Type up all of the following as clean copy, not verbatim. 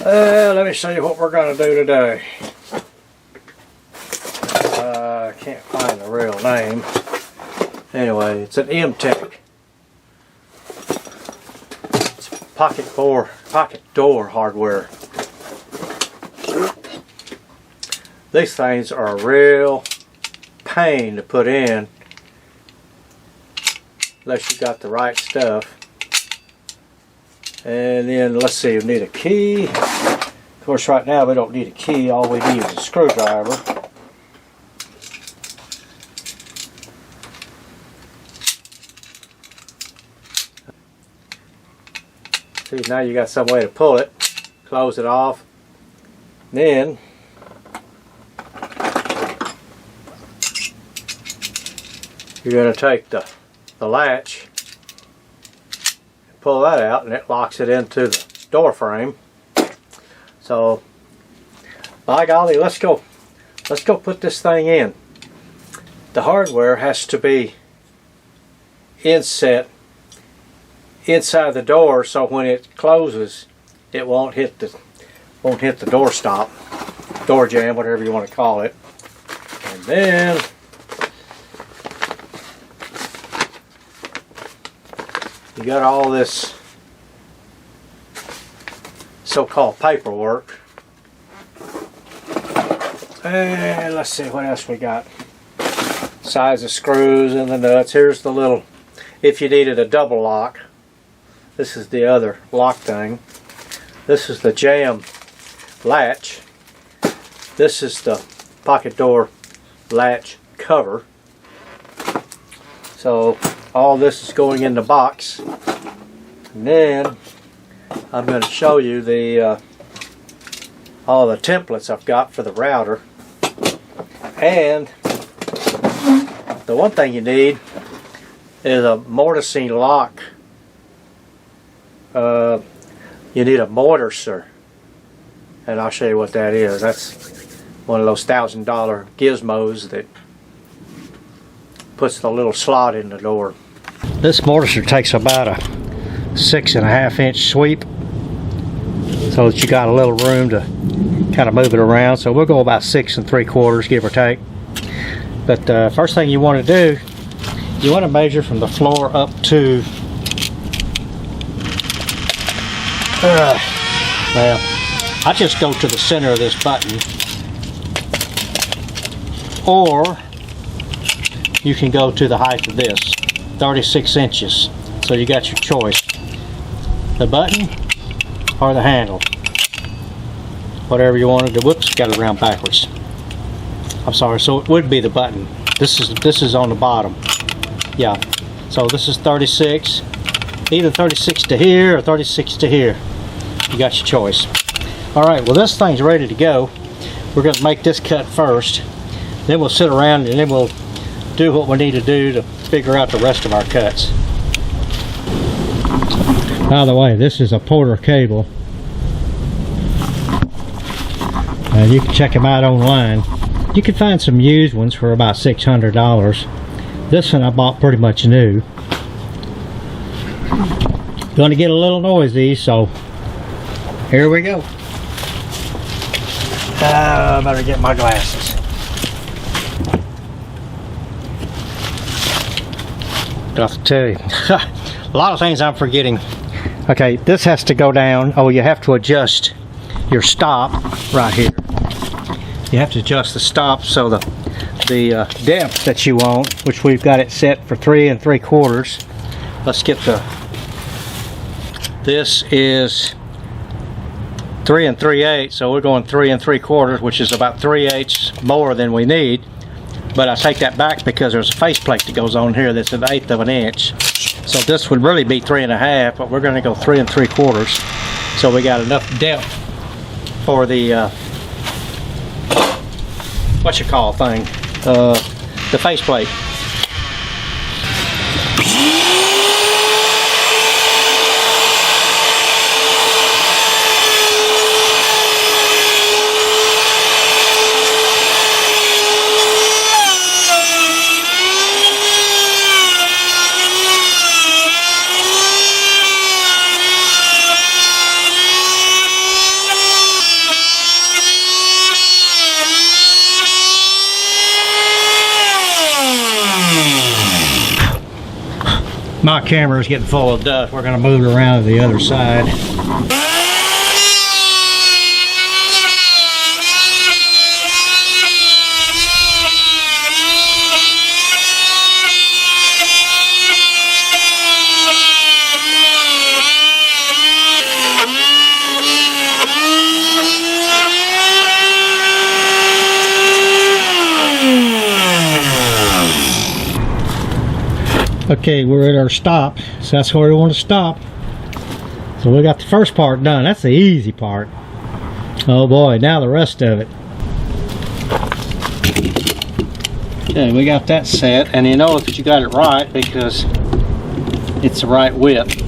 Let me show you what we're going to do today. I can't find the real name. Anyway, it's an Emtec. It's pocket door hardware. These things are a real pain to put in unless you got the right stuff. And then let's see, we need a key. Of course, right now we don't need a key. All we need is a screwdriver. See, now you got some way to pull it. Close it off. Then you're going to take the latch, pull that out, and it locks it into the door frame. So, by golly, let's go put this thing in. The hardware has to be inset inside the door, so when it closes, it won't hit the door stop, door jamb, whatever you want to call it. And then you got all this so-called paperwork. And let's see what else we got. Size of screws and the nuts. Here's the little, if you needed a double lock. This is the other lock thing. This is the jamb latch. This is the pocket door latch cover. So all this is going in the box. And then I'm going to show you the all the templates I've got for the router. And the one thing you need is a mortising lock. You need a mortiser, and I'll show you what that is. That's one of those $1,000 gizmos that puts the little slot in the door. This mortiser takes about a 6.5 inch sweep, so that you got a little room to kind of move it around. So we'll go about 6 3/4, give or take. But first thing you want to do, you want to measure from the floor up to well, I just go to the center of this button, or you can go to the height of this, 36 inches. So you got your choice, the button or the handle, whatever you want to do. Whoops, got it around backwards. I'm sorry. So it would be the button. This is on the bottom. Yeah. So this is 36, either 36 to here or 36 to here. You got your choice. Alright, well this thing's ready to go. We're going to make this cut first. Then we'll sit around and then we'll do what we need to do to figure out the rest of our cuts. By the way, this is a Porter cable. And you can check them out online. You can find some used ones for about $600. This one I bought pretty much new. Going to get a little noisy, so here we go. I better get my glasses. I'll tell you, a lot of things I'm forgetting. Okay, this has to go down. Oh, you have to adjust your stop right here. You have to adjust the stop so the depth that you want, which we've got it set for 3 3/4. Let's get the. This is 3 3/8, so we're going 3 3/4, which is about 3/8 more than we need. But I take that back because there's a faceplate that goes on here that's 1/8 of an inch. So this would really be 3 1/2, but we're going to go 3 3/4. So we got enough depth for the what you call thing, the faceplate. My camera is getting full of dust. We're going to move it around to the other side. Okay, we're at our stop, so that's where we want to stop. So we got the first part done. That's the easy part. Oh boy, now the rest of it. Okay, we got that set, and you know that you got it right because it's the right width.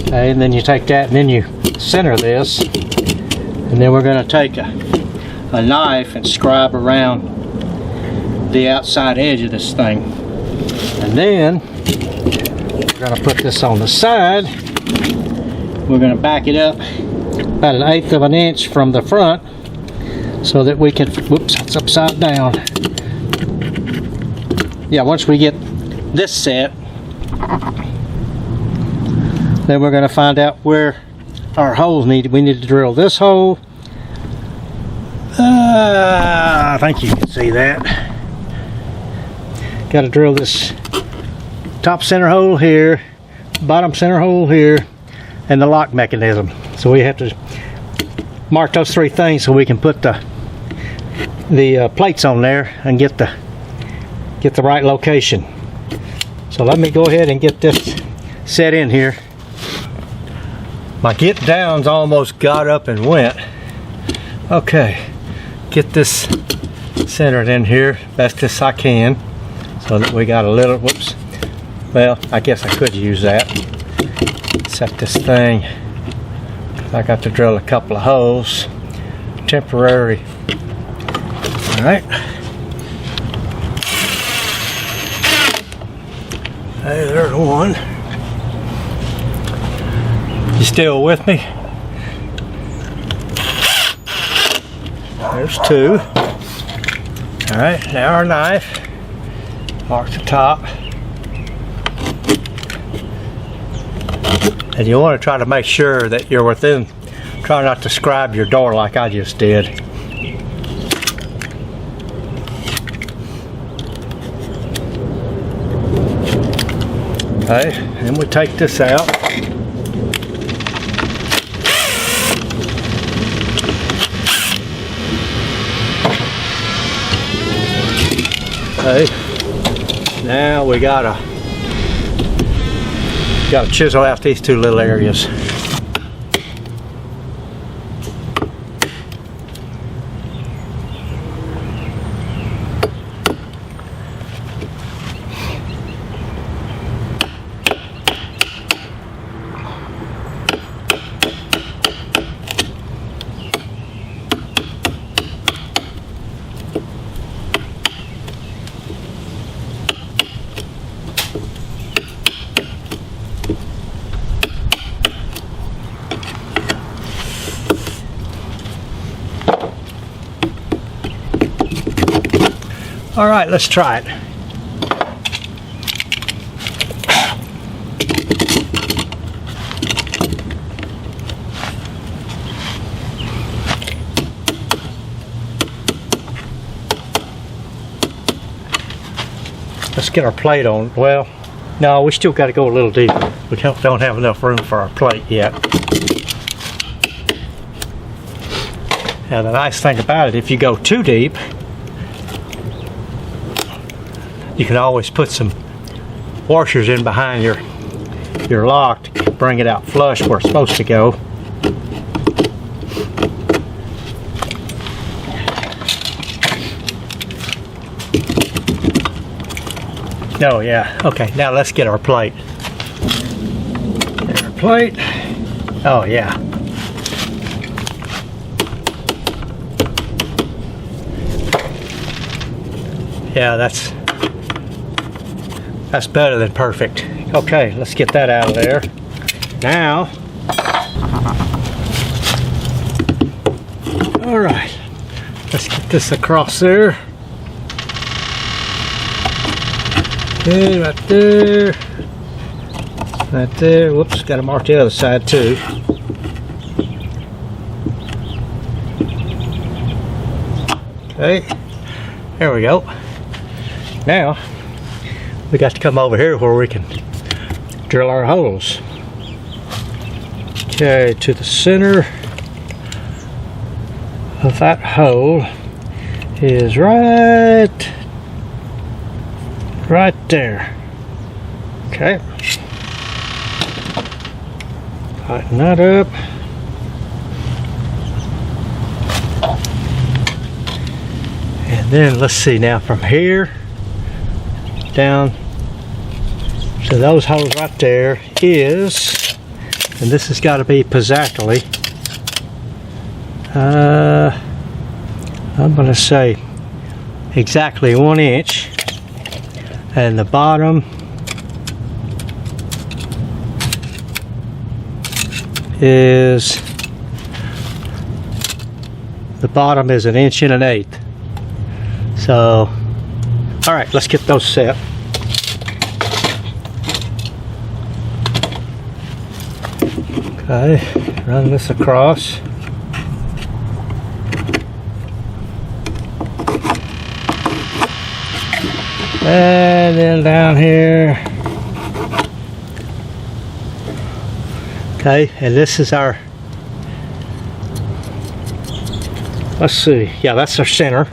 Okay, and then you take that and then you center this, and then we're going to take a knife and scribe around the outside edge of this thing. And then we're going to put this on the side. We're going to back it up about 1/8 of an inch from the front so that we can, whoops, it's upside down. Yeah, once we get this set, then we're going to find out where our holes need. We need to drill this hole. I think you can see that. Got to drill this top center hole here, bottom center hole here, and the lock mechanism. So we have to mark those 3 things so we can put the plates on there and get the right location. So let me go ahead and get this set in here. My get down's almost got up and went. Okay, get this centered in here best as I can so that we got a little, whoops. Well, I guess I could use that. Set this thing. I got to drill a couple of holes. Temporary. Alright. Hey, there's one. You still with me? There's 2. Alright, now our knife. Mark the top. And you want to try to make sure that you're within, try not to scribe your door like I just did. Okay, and we take this out. Okay, now we gotta chisel out these 2 little areas. All right, let's try it. Let's get our plate on. Well, no, we still got to go a little deeper. We don't have enough room for our plate yet. Now the nice thing about it, if you go too deep, you can always put some washers in behind your lock to bring it out flush where it's supposed to go. Oh yeah, okay, now let's get our plate. Get our plate. Oh yeah. Yeah, that's better than perfect. Okay, let's get that out of there. Now, all right, let's get this across there. Okay, right there. Right there. Whoops, got to mark the other side too. Okay, there we go. Now we got to come over here where we can drill our holes. Okay, to the center of that hole is right there. Okay, tighten that up. And then let's see, now from here down to those holes right there is, and this has got to be exactly, I'm going to say exactly 1 inch, and the bottom is 1 inch and 1/8. So, all right, let's get those set. Okay, run this across. And then down here. Okay, and this is our, let's see, yeah, that's our center.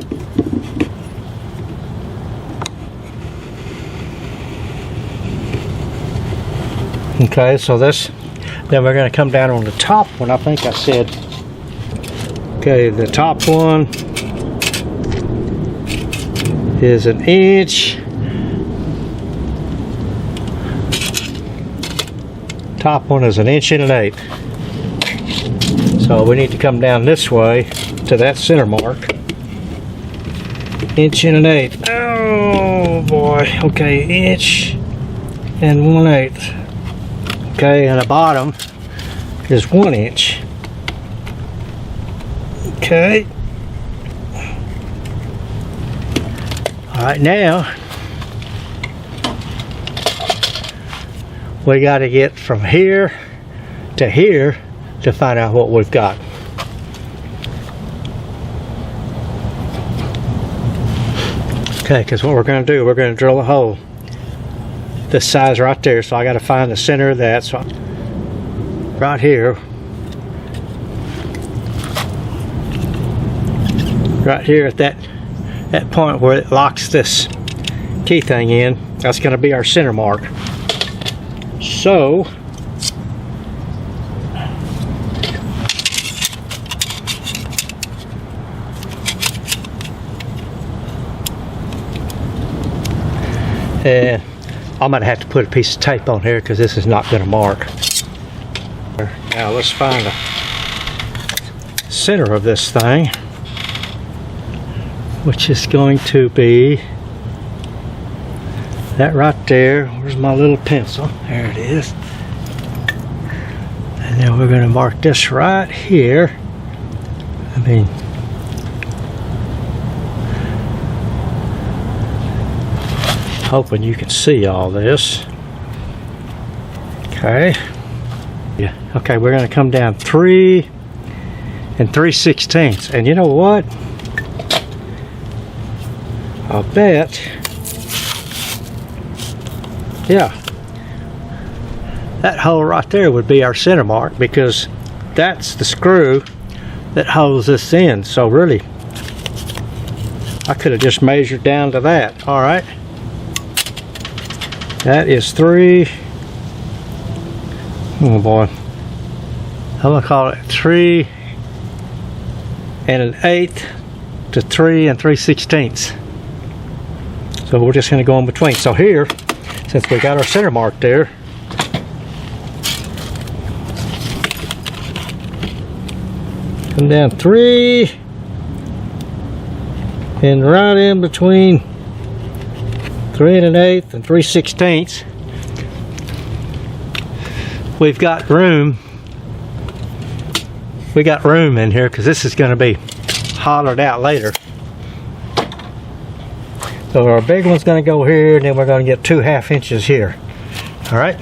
Okay, so this, then we're going to come down on the top one. I think I said, okay, the top one is 1 inch. Top one is 1 inch and 1/8. So we need to come down this way to that center mark. 1 inch and 1/8. Oh boy. Okay, 1 inch and 1/8. Okay, and the bottom is 1 inch. Okay. All right, now we got to get from here to find out what we've got. Okay, because what we're going to do, we're going to drill a hole this size right there, so I got to find the center of that. So right here, at that point where it locks this key thing in, that's going to be our center mark. So and I'm going to have to put a piece of tape on here because this is not going to mark. Now let's find the center of this thing, which is going to be that right there. Where's my little pencil? There it is. And then we're going to mark this right here. I mean, hoping you can see all this. Okay. Yeah. Okay, we're going to come down 3 3/16. And you know what? I'll bet. Yeah. That hole right there would be our center mark because that's the screw that holds this in. So really, I could have just measured down to that. All right. That is 3. Oh boy. I'm going to call it 3 1/8 to 3 3/16. So we're just going to go in between. So here, since we got our center mark there, come down 3 and right in between 3 1/8 and 3/16. We've got room. We got room in here because this is going to be hollowed out later. So our big one's going to go here, and then we're going to get 2 1/2 inches here. All right.